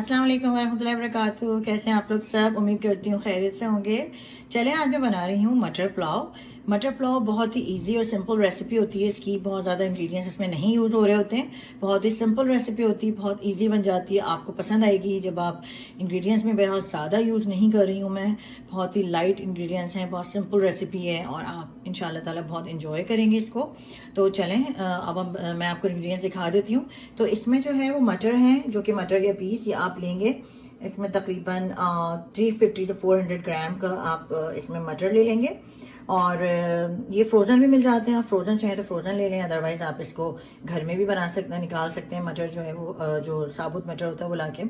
अस्सलाम वालेकुम वरहमतुल्लाहि वबरकातुहू। कैसे हैं आप लोग सब? उम्मीद करती हूँ खैरियत से होंगे। चलें, आज मैं बना रही हूँ मटर पुलाव। मटर पुलाव बहुत ही इजी और सिंपल रेसिपी होती है। इसकी बहुत ज़्यादा इंग्रेडिएंट्स इसमें नहीं यूज़ हो रहे होते हैं। बहुत ही सिंपल रेसिपी होती है, बहुत इजी बन जाती है। आपको पसंद आएगी जब आप इंग्रेडिएंट्स में बहुत ज़्यादा यूज़ नहीं कर रही हूँ मैं। बहुत ही लाइट इंग्रेडिएंट्स हैं, बहुत सिंपल रेसिपी है और आप इंशाल्लाह ताला बहुत इंजॉय करेंगे इसको। तो चलें, मैं आपको इंग्रेडिएंट्स दिखा देती हूँ। तो इसमें जो है वो मटर हैं, जो कि मटर या पीस ये आप लेंगे। इसमें तकरीबन 350 to 400 ग्राम का आप इसमें मटर ले लेंगे। और ये फ्रोज़न भी मिल जाते हैं। आप फ्रोज़न चाहें तो फ्रोज़न ले लें, अदरवाइज़ आप इसको घर में भी बना सकते हैं, निकाल सकते हैं मटर जो है वो जो साबुत मटर होता है वो लाके।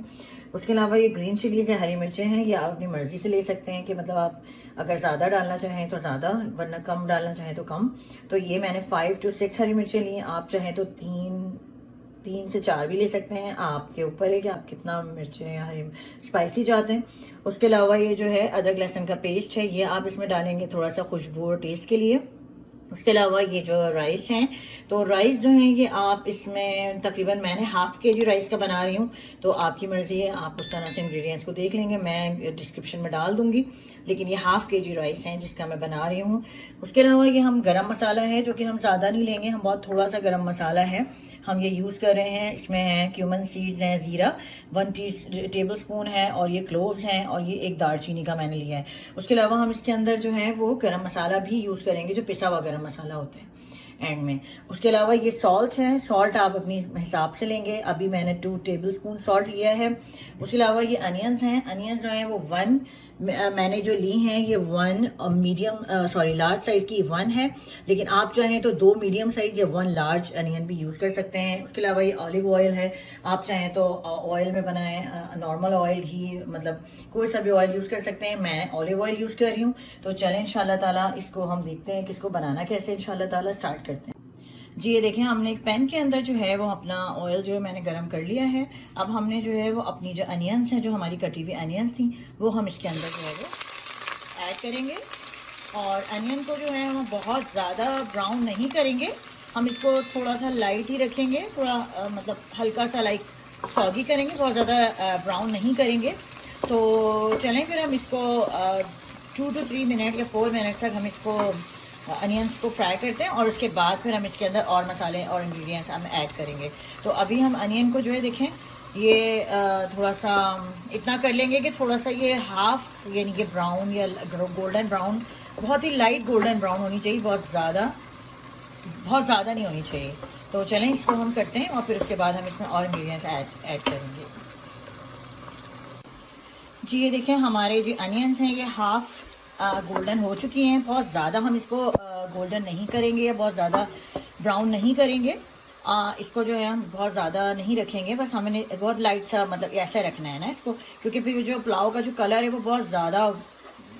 उसके अलावा ये ग्रीन चिली जो हरी मिर्चें हैं, ये आप अपनी मर्ज़ी से ले सकते हैं कि मतलब आप अगर ज़्यादा डालना चाहें तो ज़्यादा, वरना कम डालना चाहें तो कम। तो ये मैंने 5 to 6 हरी मिर्चें ली। आप चाहें तो 3 से 4 भी ले सकते हैं, आपके ऊपर है कि आप कितना मिर्चें हरी स्पाइसी चाहते हैं। उसके अलावा ये जो है अदरक लहसुन का पेस्ट है, ये आप इसमें डालेंगे थोड़ा सा खुशबू और टेस्ट के लिए। उसके अलावा ये जो राइस हैं, तो राइस जो हैं ये आप इसमें तकरीबन मैंने हाफ के जी राइस का बना रही हूँ। तो आपकी मर्जी है, आप उस तरह से इंग्रेडिएंट्स को देख लेंगे, मैं डिस्क्रिप्शन में डाल दूंगी। लेकिन ये हाफ के जी राइस हैं जिसका मैं बना रही हूँ। उसके अलावा ये हम गरम मसाला है जो कि हम ज़्यादा नहीं लेंगे, हम बहुत थोड़ा सा गरम मसाला है हम ये यूज़ कर रहे हैं। इसमें है क्यूमन सीड्स हैं, ज़ीरा 1 टेबल स्पून है, और ये क्लोव्स हैं, और ये एक दालचीनी का मैंने लिया है। उसके अलावा हम इसके अंदर जो है वो गरम मसाला भी यूज़ करेंगे, जो पिसा हुआ गरम मसाला होता है एंड में। उसके अलावा ये सॉल्ट है, सॉल्ट आप अपने हिसाब से लेंगे। अभी मैंने 2 टेबल स्पून सॉल्ट लिया है। उसके अलावा ये अनियंस हैं, अनियंस जो हैं वो 1 मैंने जो ली हैं ये 1 लार्ज साइज की 1 है। लेकिन आप चाहें तो 2 मीडियम साइज या 1 लार्ज अनियन भी यूज़ कर सकते हैं। उसके अलावा ये ऑलिव ऑयल है, आप चाहें तो ऑयल में बनाएं, नॉर्मल ऑयल घी, मतलब कोई सा भी ऑयल यूज़ कर सकते हैं। मैं ऑलिव ऑयल यूज़ कर रही हूँ। तो चलें इंशाल्लाह ताला इसको हम देखते हैं कि इसको बनाना कैसे, इंशाल्लाह ताला स्टार्ट करते हैं। जी, ये देखें, हमने एक पैन के अंदर जो है वो अपना ऑयल जो है मैंने गरम कर लिया है। अब हमने जो है वो अपनी जो अनियंस हैं, जो हमारी कटी हुई अनियंस थी, वो हम इसके अंदर जो है वो ऐड करेंगे। और अनियन को जो है हम बहुत ज़्यादा ब्राउन नहीं करेंगे, हम इसको थोड़ा सा लाइट ही रखेंगे, थोड़ा मतलब हल्का सा लाइक सॉगी करेंगे, बहुत ज़्यादा ब्राउन नहीं करेंगे। तो चलें फिर हम इसको 2 to 3 मिनट या 4 मिनट तक हम इसको अनियंस को फ्राई करते हैं, और उसके बाद फिर हम इसके अंदर और मसाले और इंग्रेडिएंट्स हम ऐड करेंगे। तो अभी हम अनियन को जो है देखें, ये थोड़ा सा इतना कर लेंगे कि थोड़ा सा ये हाफ यानी कि ब्राउन या गोल्डन ब्राउन, बहुत ही लाइट गोल्डन ब्राउन होनी चाहिए, बहुत ज़्यादा नहीं होनी चाहिए। तो चलें इसको हम करते हैं, और फिर उसके बाद हम इसमें और इंग्रेडिएंट्स ऐड करेंगे। जी, ये देखें, हमारे जो अनियंस हैं ये हाफ गोल्डन हो चुकी हैं। बहुत ज़्यादा हम इसको गोल्डन नहीं करेंगे या बहुत ज़्यादा ब्राउन नहीं करेंगे। इसको जो है हम बहुत ज़्यादा नहीं रखेंगे, बस हमने बहुत लाइट सा मतलब ऐसा रखना है ना इसको, क्योंकि फिर जो पुलाव का जो कलर है वो बहुत ज़्यादा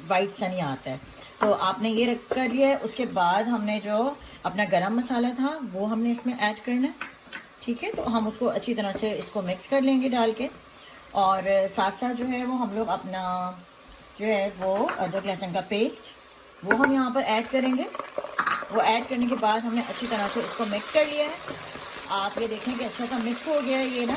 वाइट सा नहीं आता है। तो आपने ये रख कर लिया है। उसके बाद हमने जो अपना गरम मसाला था वो हमने इसमें ऐड करना है, ठीक है। तो हम उसको अच्छी तरह से इसको मिक्स कर लेंगे डाल के, और साथ साथ जो है वो हम लोग अपना जो है वो अदरक लहसुन का पेस्ट वो हम यहाँ पर ऐड करेंगे। वो ऐड करने के बाद हमने अच्छी तरह से इसको मिक्स कर लिया है। आप ये देखें कि अच्छा सा मिक्स हो गया है ये ना।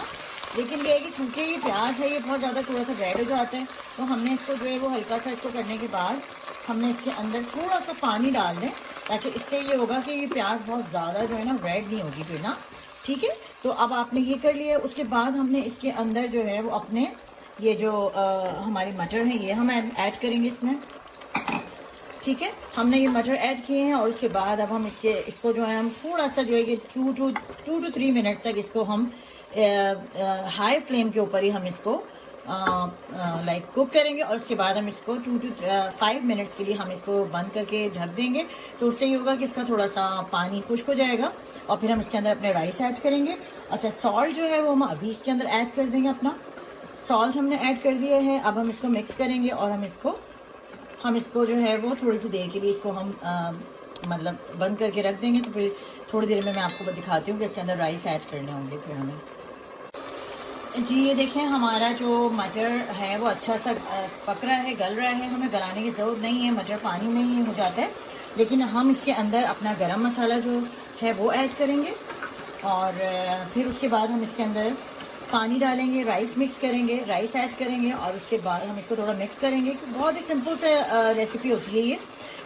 लेकिन ये है कि चूँकि ये प्याज है ये बहुत ज़्यादा थोड़ा सा रेड हो जाता है, तो हमने इसको जो है वो हल्का सा इसको करने के बाद हमने इसके अंदर थोड़ा सा पानी डाल दें, ताकि इससे ये होगा कि ये प्याज बहुत ज़्यादा जो है ना रेड नहीं होगी फिर ना, ठीक है। तो अब आपने ये कर लिया। उसके बाद हमने इसके अंदर जो है वो अपने ये जो हमारी मटर है ये हम ऐड करेंगे इसमें, ठीक है। हमने ये मटर ऐड किए हैं, और उसके बाद अब हम इसको जो है हम थोड़ा सा जो है ये 2 to 3 मिनट तक इसको हम हाई फ्लेम के ऊपर ही हम इसको लाइक कुक करेंगे। और उसके बाद हम इसको 2 to 5 मिनट के लिए हम इसको बंद करके ढक देंगे। तो उससे ये होगा कि इसका थोड़ा सा पानी खुश्क हो जाएगा, और फिर हम इसके अंदर अपने राइस ऐड करेंगे। अच्छा, सॉल्ट जो है वो हम अभी इसके अंदर ऐड कर देंगे। अपना सॉल्ट हमने ऐड कर दिया है। अब हम इसको मिक्स करेंगे, और हम इसको जो है वो थोड़ी सी देर के लिए इसको हम मतलब बंद करके रख देंगे। तो फिर थोड़ी देर में मैं आपको दिखाती हूँ कि इसके अंदर राइस ऐड करने होंगे फिर हमें। जी, ये देखें, हमारा जो मटर है वो अच्छा सा पक रहा है, गल रहा है। हमें गलाने की ज़रूरत नहीं है, मटर पानी में ही हो जाता है। लेकिन हम इसके अंदर अपना गरम मसाला जो है वो ऐड करेंगे, और फिर उसके बाद हम इसके अंदर पानी डालेंगे, राइस मिक्स करेंगे, राइस ऐड करेंगे और उसके बाद हम इसको थोड़ा मिक्स करेंगे। बहुत ही सिंपल सा रेसिपी होती है ये,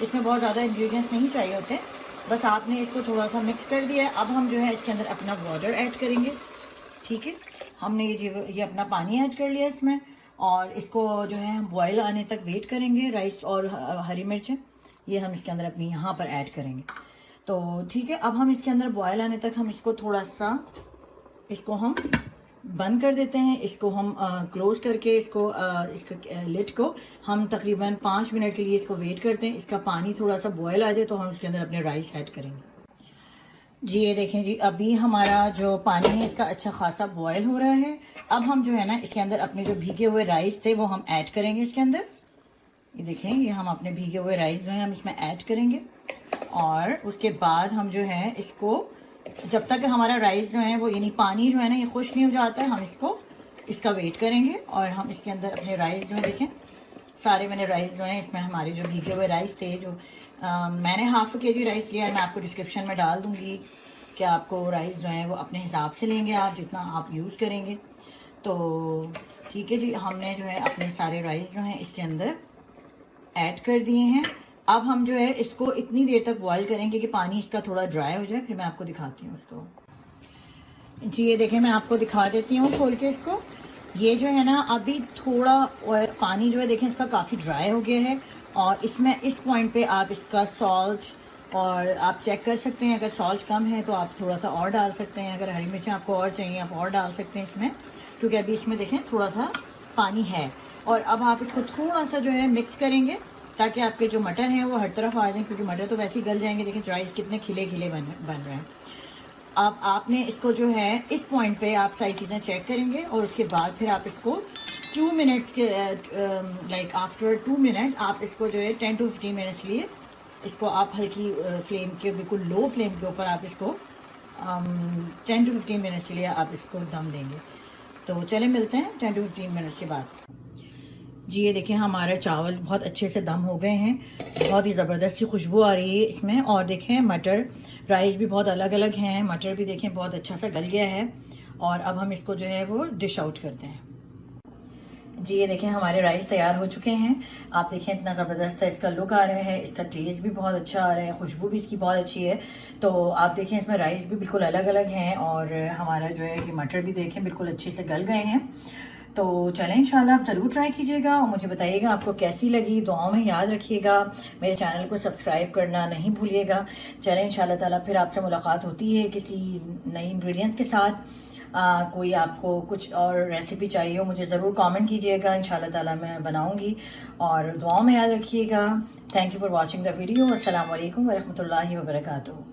इसमें बहुत ज़्यादा इंग्रेडिएंट्स नहीं चाहिए होते, बस आपने इसको थोड़ा सा मिक्स कर दिया है। अब हम जो है इसके अंदर अपना वाटर ऐड करेंगे। ठीक है, हमने ये अपना पानी ऐड कर लिया इसमें और इसको जो है हम बॉयल आने तक वेट करेंगे। राइस और हरी मिर्चें ये हम इसके अंदर अपनी यहाँ पर ऐड करेंगे। तो ठीक है, अब हम इसके अंदर बॉयल आने तक हम इसको थोड़ा सा इसको हम बंद कर देते हैं। इसको हम क्लोज करके इसको लिड को हम तकरीबन 5 मिनट के लिए इसको वेट करते हैं। इसका पानी थोड़ा सा बॉयल आ जाए तो हम इसके अंदर अपने राइस ऐड करेंगे। जी ये देखें जी, अभी हमारा जो पानी है इसका अच्छा खासा बॉयल हो रहा है। अब हम जो है ना इसके अंदर अपने जो भीगे हुए राइस थे वो हम ऐड करेंगे इसके अंदर। ये देखें, ये हम अपने भीगे हुए राइस जो है हम इसमें ऐड करेंगे और उसके बाद हम जो है इसको जब तक हमारा राइस जो है वो यानी पानी जो है ना ये खुश नहीं हो जाता है, हम इसका वेट करेंगे। और हम इसके अंदर अपने राइस जो है देखें, सारे मैंने राइस जो है इसमें हमारे जो भीगे हुए राइस थे जो मैंने हाफ kg राइस लिया है। मैं आपको डिस्क्रिप्शन में डाल दूंगी कि आपको राइस जो है वो अपने हिसाब से लेंगे आप, जितना आप यूज़ करेंगे। तो ठीक है जी, हमने जो है अपने सारे राइस जो हैं इसके अंदर ऐड कर दिए हैं। अब हम जो है इसको इतनी देर तक बॉईल करेंगे कि पानी इसका थोड़ा ड्राई हो जाए, फिर मैं आपको दिखाती हूँ उसको। जी ये देखें, मैं आपको दिखा देती हूँ खोल के इसको। ये जो है ना अभी थोड़ा पानी जो है देखें इसका काफ़ी ड्राई हो गया है और इसमें इस पॉइंट पे आप इसका सॉल्ट और आप चेक कर सकते हैं। अगर सॉल्ट कम है तो आप थोड़ा सा और डाल सकते हैं। अगर हरी मिर्चें आपको और चाहिए आप और डाल सकते हैं इसमें, क्योंकि अभी इसमें देखें थोड़ा सा पानी है। और अब आप इसको थोड़ा सा जो है मिक्स करेंगे ताकि आपके जो मटर हैं वो हर तरफ आ जाएं, क्योंकि मटर तो वैसे ही गल जाएंगे। देखिए राइस कितने खिले खिले बन रहे हैं। अब आपने इसको जो है इस पॉइंट पे आप सारी चीज़ें चेक करेंगे और उसके बाद फिर आप इसको 2 मिनट्स के लाइक आफ्टर 2 मिनट आप इसको जो है 10 to 15 मिनट्स लिए इसको आप हल्की फ्लेम के बिल्कुल लो फ्लेम के ऊपर आप इसको 10 to 15 मिनट्स के लिए आप इसको दम देंगे। तो चले मिलते हैं 10 to 15 मिनट्स के बाद। जी ये देखें, हमारे चावल बहुत अच्छे से दम हो गए हैं, बहुत ही ज़बरदस्त सी खुशबू आ रही है इसमें। और देखें मटर राइस भी बहुत अलग अलग हैं, मटर भी देखें बहुत अच्छा सा गल गया है। और अब हम इसको जो है वो डिश आउट करते हैं। जी ये देखें, हमारे राइस तैयार हो चुके हैं। आप देखें इतना ज़बरदस्त इसका लुक आ रहा है, इसका टेस्ट भी बहुत अच्छा आ रहा है, खुशबू भी इसकी बहुत अच्छी है। तो आप देखें इसमें राइस भी बिल्कुल अलग अलग हैं और हमारा जो है कि मटर भी देखें बिल्कुल अच्छे से गल गए हैं। तो चलें इंशाल्लाह आप ज़रूर ट्राई कीजिएगा और मुझे बताइएगा आपको कैसी लगी। दुआओं में याद रखिएगा, मेरे चैनल को सब्सक्राइब करना नहीं भूलिएगा। चलें इंशाल्लाह ताला फिर आपसे मुलाकात होती है किसी नई इंग्रेडिएंट्स के साथ। कोई आपको कुछ और रेसिपी चाहिए हो मुझे ज़रूर कमेंट कीजिएगा, इंशाल्लाह ताला मैं बनाऊंगी। और दुआओं में याद रखिएगा। Thank you for watching the video. अस्सलाम वालेकुम व रहमतुल्लाहि व बरकातुहू।